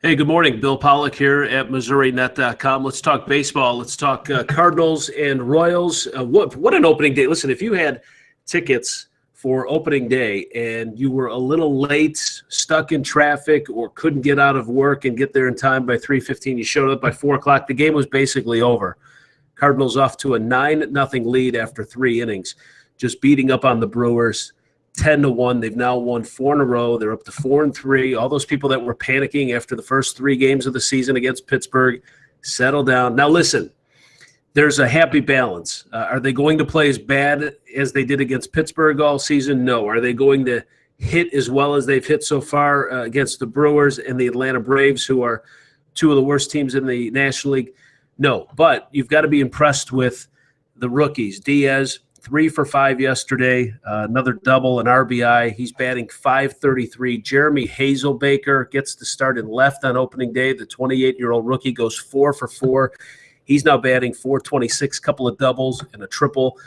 Hey, good morning. Bill Pollock here at MissouriNet.com. Let's talk baseball. Let's talk Cardinals and Royals. What an opening day. Listen, if you had tickets for opening day and you were a little late, stuck in traffic, or couldn't get out of work and get there in time by 3:15, you showed up by 4 o'clock, the game was basically over. Cardinals off to a 9-0 lead after 3 innings, just beating up on the Brewers. 10-1. They've now won 4 in a row. They're up to 4-3. All those people that were panicking after the first 3 games of the season against Pittsburgh settle down. Now, listen, there's a happy balance. Are they going to play as bad as they did against Pittsburgh all season? No. Are they going to hit as well as they've hit so far against the Brewers and the Atlanta Braves, who are 2 of the worst teams in the National League? No. But you've got to be impressed with the rookies. Diaz, 3 for 5 yesterday, another double, an RBI. He's batting .533. Jeremy Hazelbaker gets the start in left on opening day. The 28-year-old rookie goes 4 for 4. He's now batting .426, couple of doubles and a triple.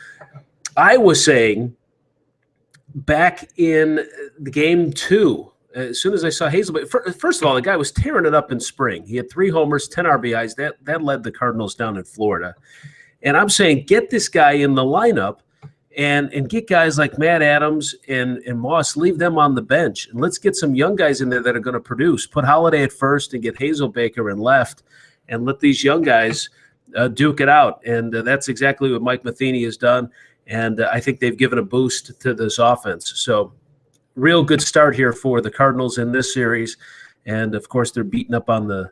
I was saying back in the game 2, as soon as I saw Hazelbaker, first of all, the guy was tearing it up in spring. He had 3 homers, 10 RBIs. That led the Cardinals down in Florida. And I'm saying get this guy in the lineup and get guys like Matt Adams and Moss, leave them on the bench. And let's get some young guys in there that are going to produce. Put Holiday at first and get Hazelbaker in left and let these young guys duke it out. And that's exactly what Mike Matheny has done. And I think they've given a boost to this offense. So real good start here for the Cardinals in this series. And, of course, they're beating up on the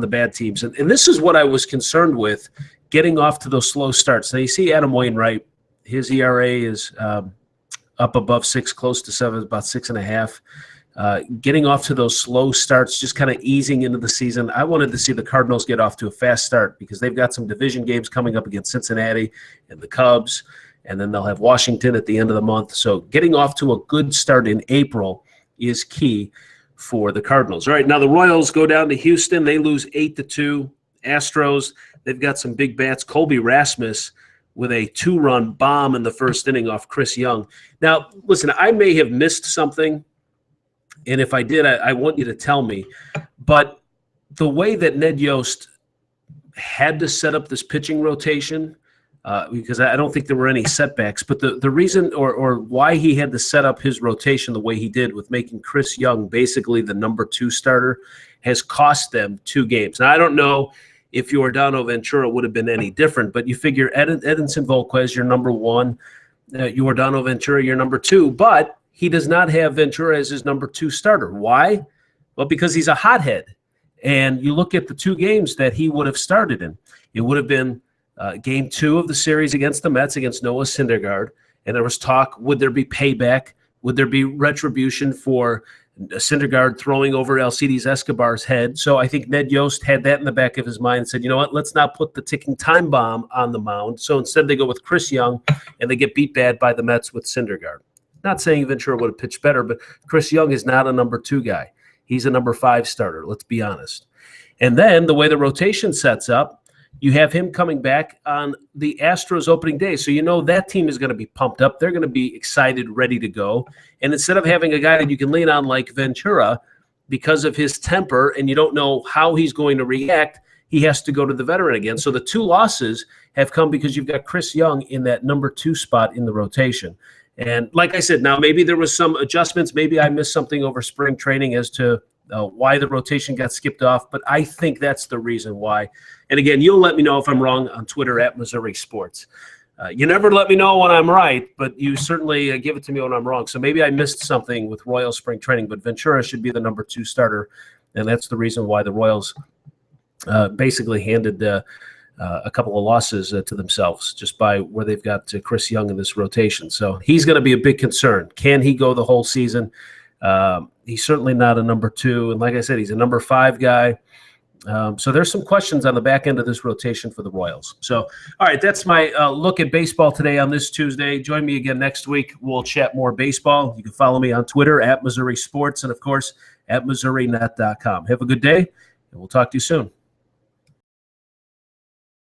bad teams. And this is what I was concerned with, getting off to those slow starts. Now, you see Adam Wainwright, his ERA is up above 6, close to 7, about 6.5. Getting off to those slow starts, just kind of easing into the season. I wanted to see the Cardinals get off to a fast start because they've got some division games coming up against Cincinnati and the Cubs, and then they'll have Washington at the end of the month. So getting off to a good start in April is key for the Cardinals. All right, now the Royals go down to Houston. They lose 8-2. Astros, they've got some big bats. Colby Rasmus with a 2-run bomb in the first inning off Chris Young. Now, listen, I may have missed something, and if I did, I want you to tell me. But the way that Ned Yost had to set up this pitching rotation, because I don't think there were any setbacks. But the reason or why he had to set up his rotation the way he did with making Chris Young basically the number 2 starter has cost them 2 games. Now, I don't know if Yordano Ventura would have been any different, but you figure Edinson Volquez, your number 1, Yordano Ventura, your number 2, but he does not have Ventura as his number 2 starter. Why? Well, because he's a hothead. And you look at the 2 games that he would have started in. It would have been Game 2 of the series against the Mets against Noah Syndergaard, and there was talk, would there be payback? Would there be retribution for Syndergaard throwing over Alcides Escobar's head? So I think Ned Yost had that in the back of his mind and said, you know what, let's not put the ticking time bomb on the mound. So instead they go with Chris Young, and they get beat bad by the Mets with Syndergaard. Not saying Ventura would have pitched better, but Chris Young is not a number 2 guy. He's a number 5 starter, let's be honest. And then the way the rotation sets up, you have him coming back on the Astros opening day. So you know that team is going to be pumped up. They're going to be excited, ready to go. And instead of having a guy that you can lean on like Ventura because of his temper and you don't know how he's going to react, he has to go to the veteran again. So the 2 losses have come because you've got Chris Young in that number 2 spot in the rotation. And like I said, now maybe there was some adjustments. Maybe I missed something over spring training as to why the rotation got skipped off, but I think that's the reason why. And again, you'll let me know if I'm wrong on Twitter at Missouri Sports. You never let me know when I'm right, but you certainly give it to me when I'm wrong. So maybe I missed something with Royals spring training, but Ventura should be the number 2 starter, and that's the reason why the Royals basically handed a couple of losses to themselves just by where they've got Chris Young in this rotation. So he's going to be a big concern. Can he go the whole season? He's certainly not a number 2. And like I said, he's a number 5 guy. So there's some questions on the back end of this rotation for the Royals. So, all right, that's my look at baseball today on this Tuesday. Join me again next week. We'll chat more baseball. You can follow me on Twitter at Missouri Sports and, of course, at MissouriNet.com. Have a good day, and we'll talk to you soon.